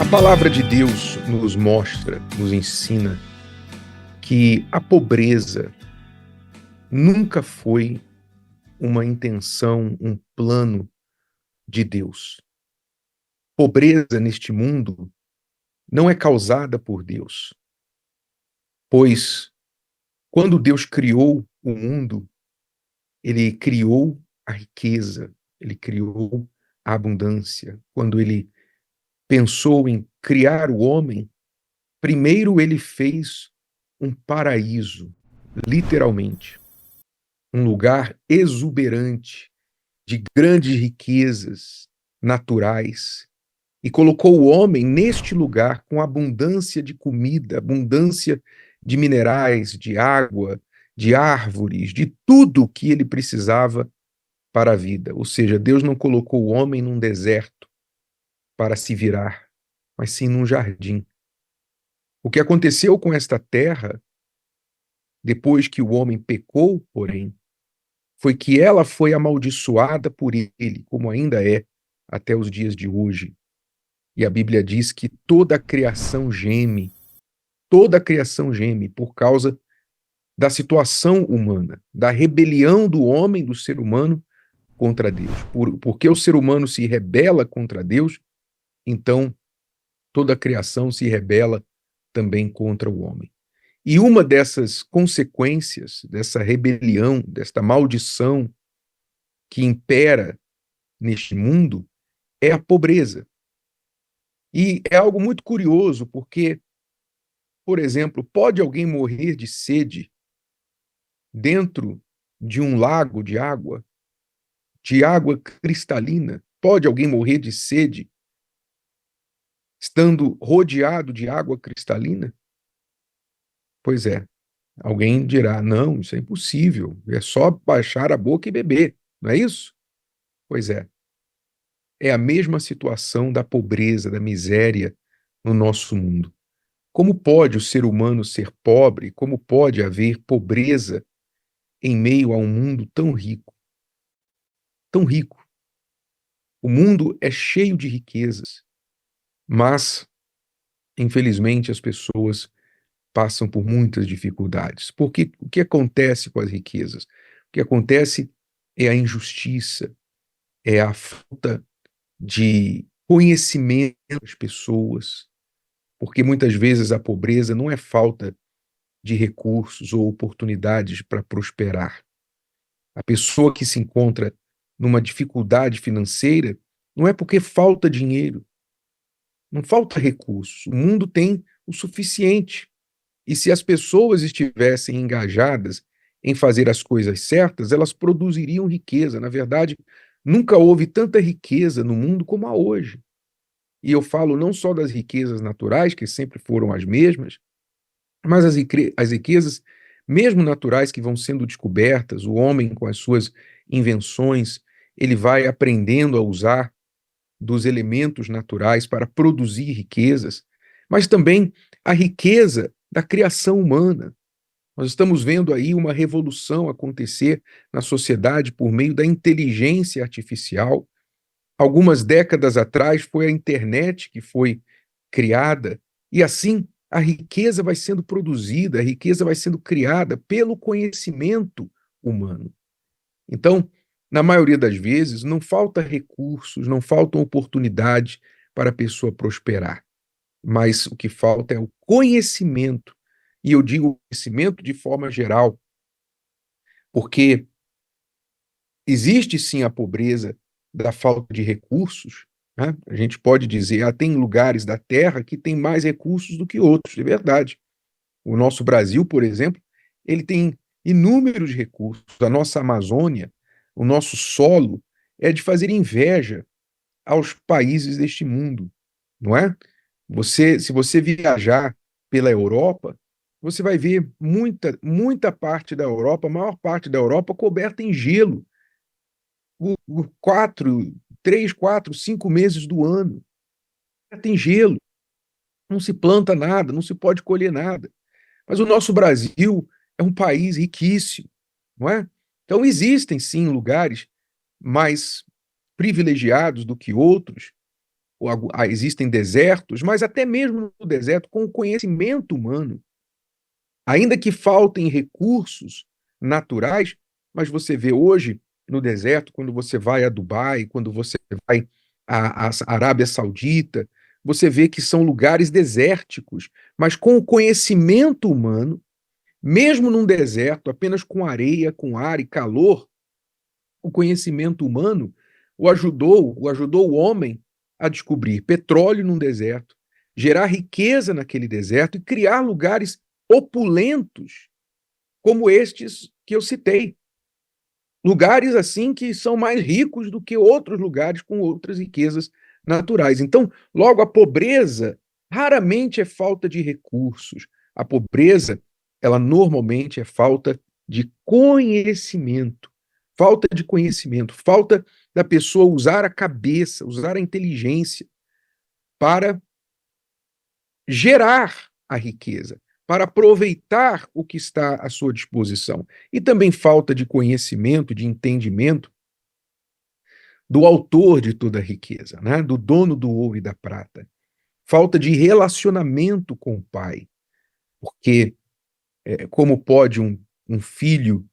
Palavra de Deus nos mostra, nos ensina que a pobreza nunca foi uma intenção, um plano de Deus. Pobreza neste mundo não é causada por Deus, pois quando Deus criou o mundo, ele criou a riqueza, ele criou a abundância. Quando ele pensou em criar o homem, primeiro ele fez um paraíso, literalmente, um lugar exuberante de grandes riquezas naturais e colocou o homem neste lugar com abundância de comida, abundância de minerais, de água, de árvores, de tudo que ele precisava para a vida. Ou seja, Deus não colocou o homem num deserto para se virar, mas sim num jardim. O que aconteceu com esta terra, depois que o homem pecou, porém, foi que ela foi amaldiçoada por ele, como ainda é até os dias de hoje. E a Bíblia diz que toda a criação geme por causa da situação humana, da rebelião do homem, do ser humano contra Deus. Porque o ser humano se rebela contra Deus, então toda a criação se rebela também contra o homem. E uma dessas consequências dessa rebelião, desta maldição que impera neste mundo é a pobreza. E é algo muito curioso, porque, por exemplo, pode alguém morrer de sede dentro de um lago de água cristalina? Pode alguém morrer de sede estando rodeado de água cristalina? Pois é. Alguém dirá: não, isso é impossível, é só baixar a boca e beber, não é isso? Pois é. É a mesma situação da pobreza, da miséria no nosso mundo. Como pode o ser humano ser pobre? Como pode haver pobreza em meio a um mundo tão rico? Tão rico. O mundo é cheio de riquezas, mas, infelizmente, as pessoas passam por muitas dificuldades. Porque o que acontece com as riquezas? O que acontece é a injustiça, é a falta de conhecimento das pessoas, porque muitas vezes a pobreza não é falta de recursos ou oportunidades para prosperar. A pessoa que se encontra numa dificuldade financeira não é porque falta dinheiro, não falta recursos. O mundo tem o suficiente. E se as pessoas estivessem engajadas em fazer as coisas certas, elas produziriam riqueza. Na verdade, nunca houve tanta riqueza no mundo como há hoje. E eu falo não só das riquezas naturais, que sempre foram as mesmas, mas as riquezas, mesmo naturais, que vão sendo descobertas, o homem, com as suas invenções, ele vai aprendendo a usar dos elementos naturais para produzir riquezas, mas também a riqueza da criação humana. Nós estamos vendo aí uma revolução acontecer na sociedade por meio da inteligência artificial. Algumas décadas atrás foi a internet que foi criada, e assim a riqueza vai sendo produzida, a riqueza vai sendo criada pelo conhecimento humano. Então, na maioria das vezes, não falta recursos, não faltam oportunidades para a pessoa prosperar, mas o que falta é o conhecimento, e eu digo conhecimento de forma geral, porque existe sim a pobreza da falta de recursos, né? A gente pode dizer, tem lugares da Terra que têm mais recursos do que outros, é verdade. O nosso Brasil, por exemplo, ele tem inúmeros recursos. A nossa Amazônia, o nosso solo, é de fazer inveja aos países deste mundo, não é? Se você viajar pela Europa, você vai ver muita parte da Europa, a maior parte da Europa coberta em gelo, por 3, 4, 5 meses do ano. Tem gelo, não se planta nada, não se pode colher nada. Mas o nosso Brasil é um país riquíssimo, não é? Então existem sim lugares mais privilegiados do que outros, existem desertos, mas até mesmo no deserto, com o conhecimento humano, ainda que faltem recursos naturais, mas você vê hoje no deserto, quando você vai a Dubai, quando você vai à Arábia Saudita, você vê que são lugares desérticos, mas com o conhecimento humano, mesmo num deserto, apenas com areia, com ar e calor, o conhecimento humano o ajudou o homem a descobrir petróleo num deserto, gerar riqueza naquele deserto e criar lugares opulentos como estes que eu citei. Lugares assim que são mais ricos do que outros lugares com outras riquezas naturais. Então, logo, a pobreza raramente é falta de recursos. A pobreza, ela normalmente é falta de conhecimento. Falta de conhecimento, falta da pessoa usar a cabeça, usar a inteligência para gerar a riqueza, para aproveitar o que está à sua disposição. E também falta de conhecimento, de entendimento do autor de toda a riqueza, né? Do dono do ouro e da prata. Falta de relacionamento com o pai, porque como pode um filho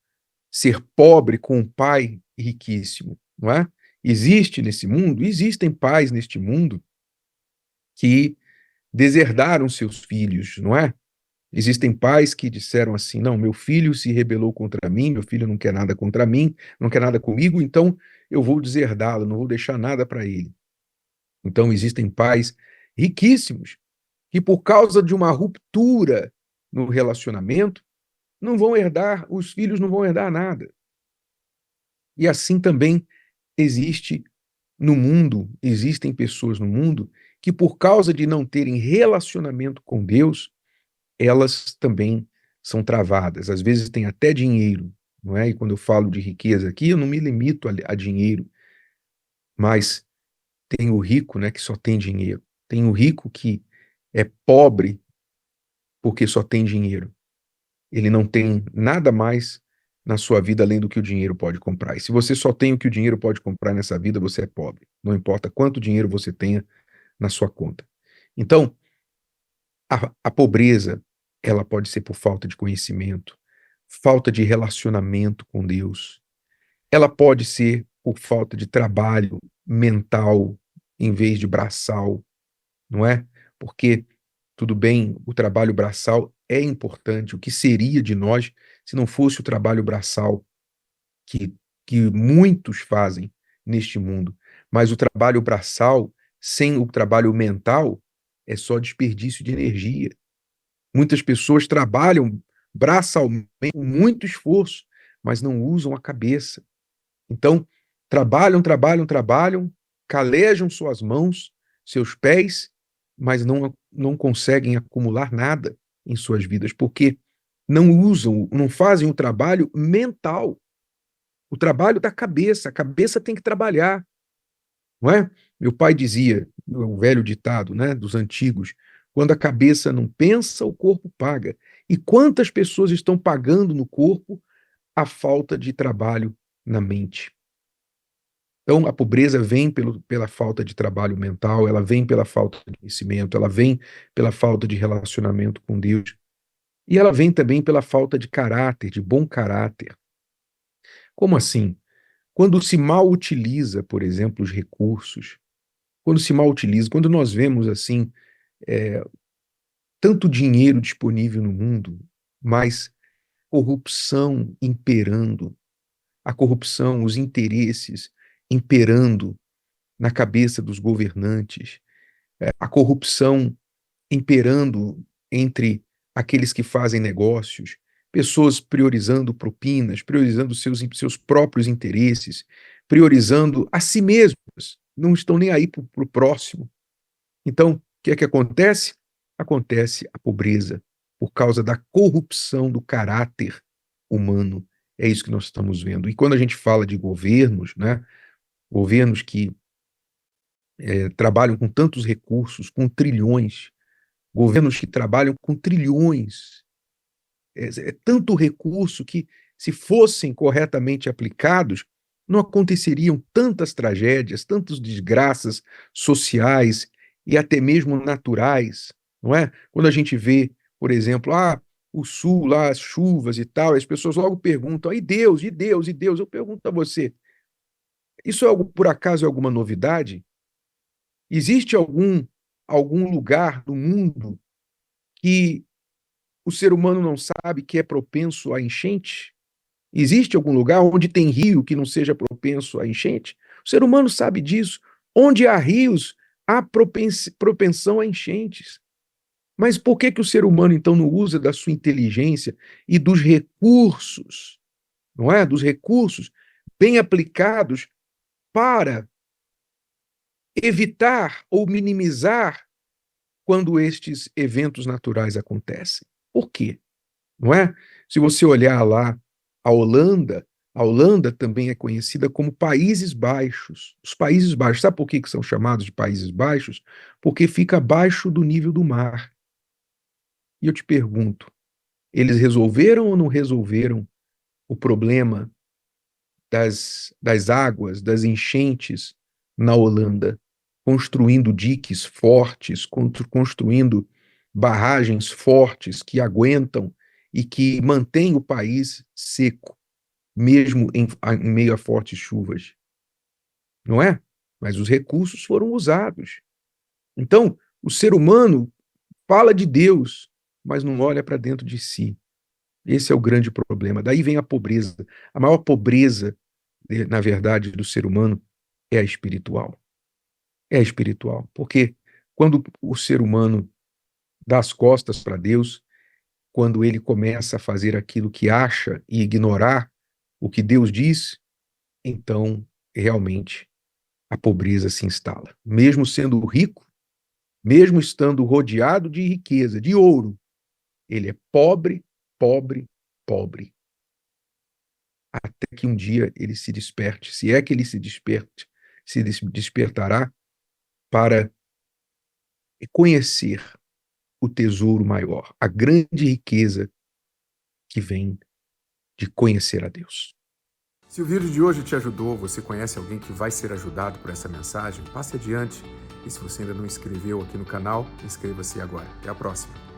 ser pobre com um pai riquíssimo, não é? Existem pais neste mundo que deserdaram seus filhos, não é? Existem pais que disseram assim: não, meu filho se rebelou contra mim, meu filho não quer nada contra mim, não quer nada comigo, então eu vou deserdá-lo, não vou deixar nada para ele. Então existem pais riquíssimos que, por causa de uma ruptura no relacionamento, não vão herdar, os filhos não vão herdar nada. E assim também existem pessoas no mundo que, por causa de não terem relacionamento com Deus, elas também são travadas. Às vezes tem até dinheiro, não é? E quando eu falo de riqueza aqui, eu não me limito a dinheiro, mas tem o rico, né, que só tem dinheiro. Tem o rico que é pobre porque só tem dinheiro. Ele não tem nada mais na sua vida além do que o dinheiro pode comprar. E se você só tem o que o dinheiro pode comprar nessa vida, você é pobre. Não importa quanto dinheiro você tenha na sua conta. Então, a pobreza, ela pode ser por falta de conhecimento, falta de relacionamento com Deus. Ela pode ser por falta de trabalho mental em vez de braçal, não é? Porque, tudo bem, o trabalho braçal é importante. O que seria de nós se não fosse o trabalho braçal que, que muitos fazem neste mundo? Mas o trabalho braçal, sem o trabalho mental, é só desperdício de energia. Muitas pessoas trabalham braçalmente com muito esforço, mas não usam a cabeça. Então, trabalham, calejam suas mãos, seus pés, mas não conseguem acumular nada em suas vidas, porque não fazem o trabalho mental, o trabalho da cabeça. A cabeça tem que trabalhar, não é? Meu pai dizia, o velho ditado, né, dos antigos: quando a cabeça não pensa, o corpo paga. E quantas pessoas estão pagando no corpo a falta de trabalho na mente? Então, a pobreza vem pela falta de trabalho mental, ela vem pela falta de conhecimento, ela vem pela falta de relacionamento com Deus, e ela vem também pela falta de caráter, de bom caráter. Como assim? Quando se mal utiliza, por exemplo, os recursos, quando nós vemos assim, é, tanto dinheiro disponível no mundo, mas corrupção imperando, a corrupção, os interesses imperando na cabeça dos governantes, a corrupção imperando entre aqueles que fazem negócios, pessoas priorizando propinas, priorizando seus próprios interesses, priorizando a si mesmas, não estão nem aí para o próximo. Então, o que é que acontece? Acontece a pobreza por causa da corrupção do caráter humano. É isso que nós estamos vendo. E quando a gente fala de governos, né, governos que trabalham com tantos recursos, com trilhões, governos que trabalham com trilhões, é tanto recurso que, se fossem corretamente aplicados, não aconteceriam tantas tragédias, tantas desgraças sociais e até mesmo naturais, não é? Quando a gente vê, por exemplo, o sul, lá as chuvas e tal, as pessoas logo perguntam, e Deus, e Deus, e Deus? Eu pergunto a você, isso é algo, por acaso, é alguma novidade? Existe algum lugar do mundo que o ser humano não sabe que é propenso a enchente? Existe algum lugar onde tem rio que não seja propenso a enchente? O ser humano sabe disso. Onde há rios, há propensão a enchentes. Mas por que que o ser humano, então, não usa da sua inteligência e dos recursos, não é? Dos recursos bem aplicados para evitar ou minimizar quando estes eventos naturais acontecem? Por quê? Não é? Se você olhar lá a Holanda também é conhecida como Países Baixos. Os Países Baixos, sabe por que que são chamados de Países Baixos? Porque fica abaixo do nível do mar. E eu te pergunto, eles resolveram ou não resolveram o problema das águas, das enchentes na Holanda, construindo diques fortes, construindo barragens fortes que aguentam e que mantêm o país seco, mesmo em meio a fortes chuvas, não é? Mas os recursos foram usados. Então, o ser humano fala de Deus, mas não olha para dentro de si. Esse é o grande problema. Daí vem a pobreza. A maior pobreza, na verdade, do ser humano é a espiritual. É a espiritual. Porque quando o ser humano dá as costas para Deus, quando ele começa a fazer aquilo que acha e ignorar o que Deus diz, então realmente a pobreza se instala. Mesmo sendo rico, mesmo estando rodeado de riqueza, de ouro, ele é pobre, pobre, pobre. Até que um dia ele se desperte, se é que ele se desperte, se despertará para conhecer o tesouro maior, a grande riqueza que vem de conhecer a Deus. Se o vídeo de hoje te ajudou, você conhece alguém que vai ser ajudado por essa mensagem, passe adiante. E se você ainda não inscreveu aqui no canal, inscreva-se agora. Até a próxima.